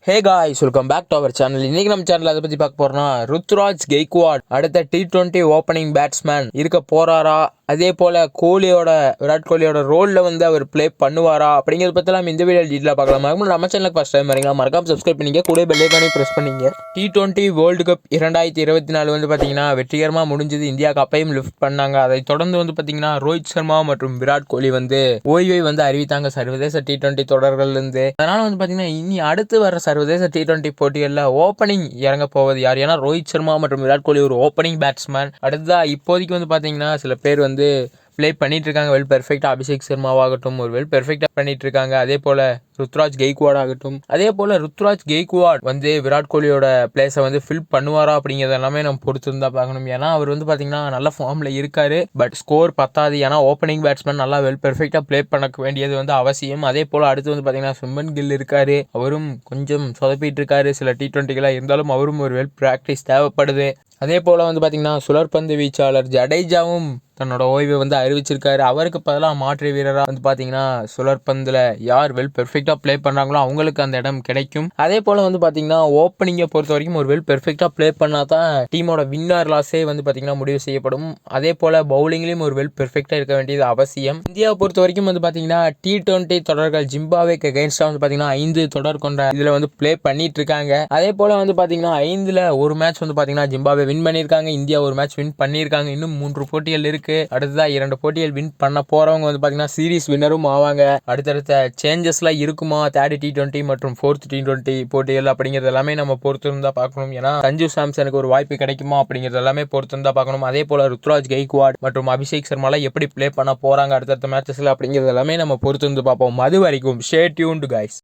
Hey guys, welcome back to our channel. இன்னைக்கு நம்ம channel அதை பற்றி பார்க்க போறோம்னா, ருத்துராஜ் கெய்க்வாட் அடுத்த T20 ஓப்பனிங் பேட்ஸ்மேன் இருக்க போறாரா, அதே போல் விராட் கோலியோட ரோலில் வந்து அவர் ப்ளே பண்ணுவாரா அப்படிங்கிறத பற்றிலாம் இந்த வீடியோ டீட்டெயிலாக பார்க்கலாம். நம்ம சேனலுக்கு ஃபஸ்ட் டைம் வரீங்களா, மறக்காம சப்ஸ்கிரைப் பண்ணிங்க, கூட பெல்லைக்கானே ப்ரெஸ் பண்ணிங்க. T20 வேர்ல்டு கப் 2024 வந்து பார்த்தீங்கன்னா வெற்றிகரமாக முடிஞ்சது. இந்தியா கப்பையும் லிஃப்ட் பண்ணாங்க. அதை தொடர்ந்து வந்து பார்த்தீங்கன்னா ரோஹித் சர்மா மற்றும் விராட் கோலி வந்து ஓய்வை வந்து அறிவித்தாங்க சர்வதேச T20 தொடர்கள்லேருந்து. அதனால் வந்து பார்த்தீங்கன்னா இனி அடுத்து வர சர்வதேச T20 போட்டிகளில் ஓப்பனிங் இறங்க போவது யார்? ஏன்னா ரோஹித் சர்மா மற்றும் விராட் கோலி ஒரு ஓப்பனிங் பேட்ஸ்மேன். அடுத்ததாக இப்போதைக்கு வந்து பார்த்தீங்கன்னா சில பேர் வந்து ப்ளே பண்ணிட்டு இருக்காங்க வெல் பெர்ஃபெக்டாக. அபிஷேக் சர்மாவாகட்டும் ஒரு வெல் பெர்ஃபெக்டாக பண்ணிட்டு இருக்காங்க. அதே போல் ருத்துராஜ் கெய்க்வாட் ஆகட்டும். அதே போல் ருத்துராஜ் கெய்க்வாட் வந்து விராட் கோலியோட பிளேஸை வந்து ஃபில் பண்ணுவாரா அப்படிங்கிறது எல்லாமே நம்ம பொறுத்து இருந்தால் பார்க்கணும். ஏன்னா அவர் வந்து பார்த்தீங்கன்னா நல்ல ஃபார்மில் இருக்காரு. பட் ஸ்கோர் பத்தாது. ஏன்னா ஓப்பனிங் பேட்ஸ்மேன் நல்லா வெல் பெர்ஃபெக்டாக ப்ளே பண்ண வேண்டியது வந்து அவசியம். அதே போல் அடுத்து வந்து பார்த்தீங்கன்னா சுமன் கில் இருக்காரு. அவரும் கொஞ்சம் சொதப்பிட்டு இருக்காரு சில T20களாக. இருந்தாலும் அவரும் ஒரு வெல் ப்ராக்டிஸ் தேவைப்படுது. அதே போல் வந்து பார்த்தீங்கன்னா சுழற்பந்து வீச்சாளர் ஜடேஜாவும் தன்னோட ஓய்வை வந்து அறிவிச்சிருக்காரு. அவருக்கு பதிலாக மாற்று வீரராக வந்து பார்த்தீங்கன்னா சுழற்பந்தில் யார் வெல் பெர்ஃபெக்டாக ப்ளே பண்ணுறாங்களோ அவங்களுக்கு அந்த இடம் கிடைக்கும். அதே போல் வந்து பார்த்தீங்கன்னா ஓப்பனிங்கை பொறுத்த வரைக்கும் ஒரு வெல் பெர்ஃபெக்டாக ப்ளே பண்ணால் தான் டீமோட வின்னர் லாஸே வந்து பார்த்தீங்கன்னா முடிவு செய்யப்படும். அதே போல் பவுலிங்லேயும் ஒரு வெல் பெர்ஃபெக்டாக இருக்க வேண்டியது அவசியம். இந்தியாவை பொறுத்த வரைக்கும் வந்து பார்த்தீங்கன்னா T20 தொடர்கள் ஜிம்பாப்வேக்கு அகைன்ஸ்டாக வந்து பார்த்தீங்கன்னா 5 தொடர் கொண்ட இதில் வந்து ப்ளே பண்ணிட்டு இருக்காங்க. அதே போல் வந்து பார்த்தீங்கன்னா 5ல் ஒரு மேட்ச் வந்து பார்த்தீங்கன்னா ஜிம்பாப்வே வின் பண்ணியிருக்காங்க. இந்தியா ஒரு மேட்ச் வின் பண்ணியிருக்காங்க. இன்னும் 3 போட்டிகள் இருக்கு. அடுத்ததா 2 போட்டிகள் வின் பண்ண போறவங்க வந்து பாத்தீங்கன்னா சீரீஸ் வின்னரும் ஆவாங்க. அடுத்தடுத்த சேஞ்சஸ்லாம் இருக்குமா தேர்ட் T20 மற்றும் ஃபோர்த் T20 போட்டிகள் அப்படிங்கிறது எல்லாமே நம்ம பொறுத்து இருந்தா பார்க்கணும். ஏன்னா சஞ்சு சாம்சனுக்கு ஒரு வாய்ப்பு கிடைக்குமா அப்படிங்கிறது எல்லாமே பொறுத்து இருந்தா பார்க்கணும். அதே போல ருத்துராஜ் கெய்க்வாட் மற்றும் அபிஷேக் சர்மாலாம் எப்படி ப்ளே பண்ண போறாங்க அடுத்தடுத்த மேட்சஸ்ல அப்படிங்கிறது எல்லாமே நம்ம பொறுத்து இருந்து பார்ப்போம். அது வரைக்கும் ஸ்டே டியூன்டு கைஸ்.